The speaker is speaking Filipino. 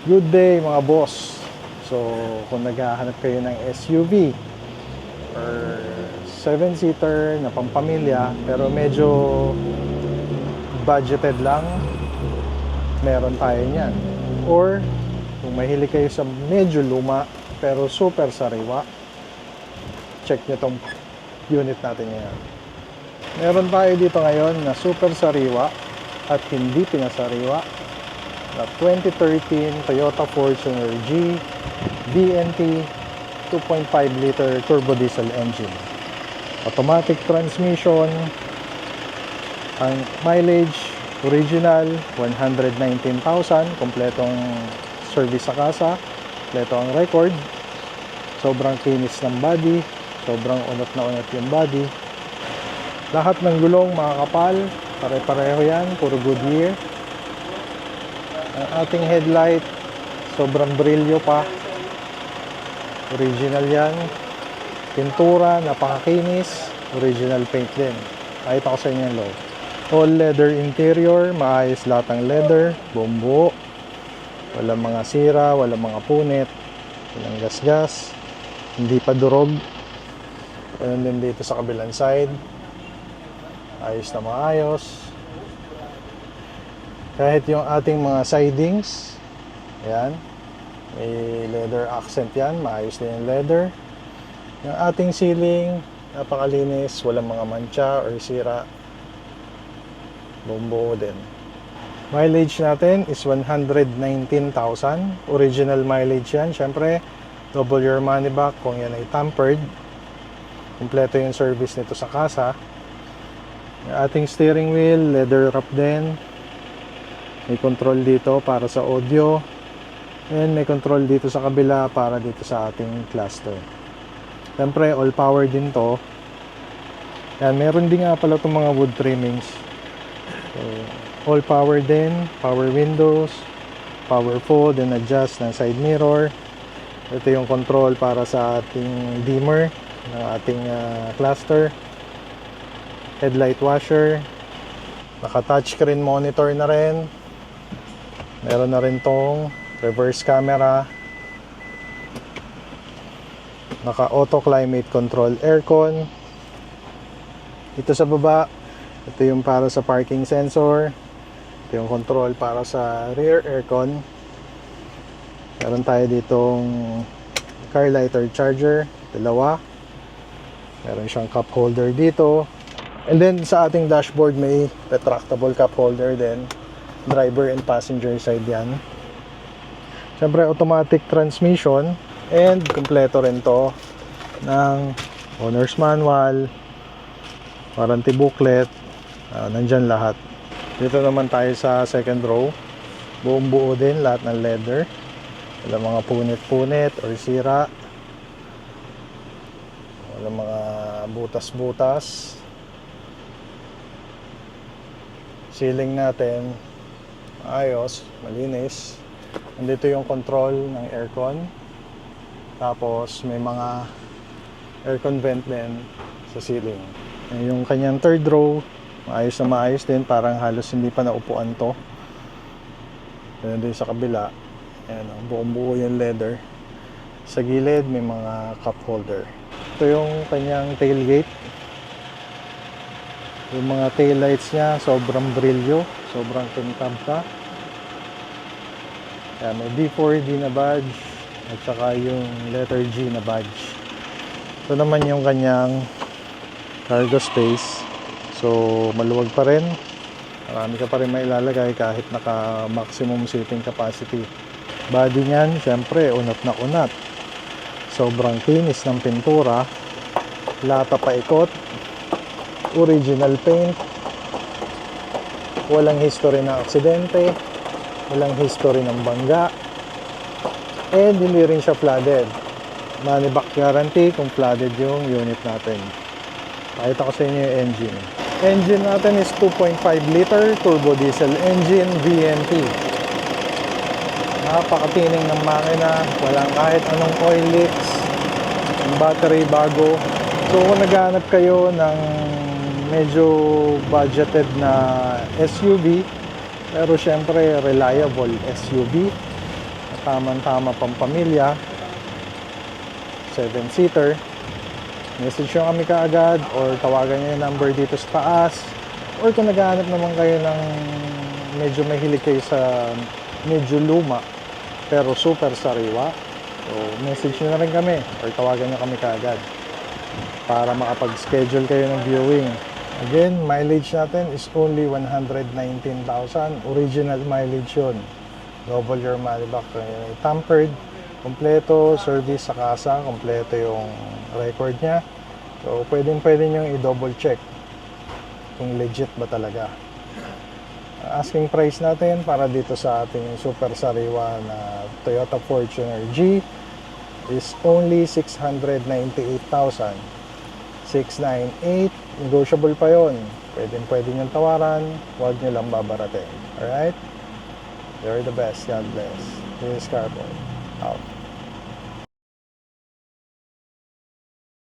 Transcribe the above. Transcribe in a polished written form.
Good day mga boss. So kung naghahanap kayo ng SUV or 7-seater na pampamilya pero medyo budgeted lang, meron tayo niyan. Or kung mahilig kayo sa medyo luma pero super sariwa, check nyo tong unit natin ngayon. Meron tayo dito ngayon na super sariwa at hindi pinasariwa na 2013 Toyota Fortuner G VNT 2.5 liter turbo diesel engine, automatic transmission. Ang mileage original 119,000, kompletong service sa kasa, kompleto ang record, sobrang kinis ng body, sobrang unat na unat yung body. Lahat ng gulong makakapal, pare-pareho yan, puro Goodyear. Ang ating headlight, sobrang brilyo pa. Original yan. Pintura, napakakinis. Original paint din. Pakita ko sa inyo yung loob. All leather interior, maayos lahat ng leather, buong buo. Walang mga sira, walang mga punit, walang gas-gas, hindi pa durog. Ganun din dito sa kabilang side. Ayos na maayos. Kahit yung ating mga sidings, ayan, may leather accent yan, maayos din yung leather. Yung ating ceiling, napakalinis, walang mga mancha or sira, buo din. Mileage natin is 119,000, original mileage yan. Syempre, double your money back kung yan ay tampered. Kompleto yung service nito sa kasa. Yung ating steering wheel, leather wrap din. May control dito para sa audio. And may control dito sa kabila para dito sa ating cluster. Siyempre, all power din to. Yan, meron din nga pala itong mga wood trimmings. So, all power din. Power windows. Power fold and adjust ng side mirror. Ito yung control para sa ating dimmer ng ating cluster. Headlight washer. Naka-touchscreen monitor na rin. Meron na rin tong reverse camera. Naka-auto climate control aircon. Ito sa baba, ito yung para sa parking sensor. Ito yung control para sa rear aircon. Meron tayo ditong car lighter charger, dalawa. Meron siyang cup holder dito. And then sa ating dashboard may retractable cup holder din. Driver and passenger side yan. Siyempre automatic transmission. And kompleto rin to ng owner's manual, warranty booklet, nandyan lahat. Dito naman tayo sa second row. Buong buo din, lahat ng leather. Wala mga punit-punit or sira. Wala mga butas-butas. Ceiling natin ayos, malinis. Nandito yung control ng aircon. Tapos may mga aircon vent din sa ceiling. Yung kanyang third row, maayos na maayos din, parang halos hindi pa naupuan to. Ganun din sa kabila. Ayan, buong buo yung leather. Sa gilid may mga cup holder. Ito yung kanyang tailgate. Yung mga taillights niya, sobrang brilyo, sobrang kintab ka. Ayan, may D4D na badge at saka yung letter G na badge. Ito naman yung kanyang cargo space. So, maluwag pa rin. Marami ka pa rin mailalagay kahit naka maximum seating capacity. Body niyan, syempre, unat na unat. Sobrang kinis ng pintura. Lata pa ikot. Original paint. Walang history ng aksidente. Walang history ng bangga. And hindi rin siya flooded. Money back guarantee kung flooded yung unit natin. Pakita ko sa inyo yung engine. Engine natin is 2.5 liter turbo diesel engine VNT. Napakatining ng makina. Walang kahit anong oil leaks. Yung battery bago. So kung naghahanap kayo ng medyo budgeted na SUV, pero syempre reliable SUV, at Tamang-tama pang pamilya. 7-seater. Message nyo kami kaagad or tawagan nyo yung number dito sa taas. Or kung naghahanap naman kayo ng medyo mahilig kayo sa medyo luma pero super sariwa, so message nyo na rin kami or tawagan nyo kami kaagad para makapag-schedule kayo ng viewing. Again, mileage natin is only 119,000. Original mileage yun. Double your money back. Tampered, kompleto, service sa kasa, kompleto yung record niya. So, pwede nyo i-double check kung legit ba talaga. Asking price natin para dito sa ating super sariwa na Toyota Fortuner G is only 698,000. 698, negotiable pa yon. Pwede nyo tawaran, huwag nyo lang babaratin. Alright? You're the best. God bless. This is Carboy. Out.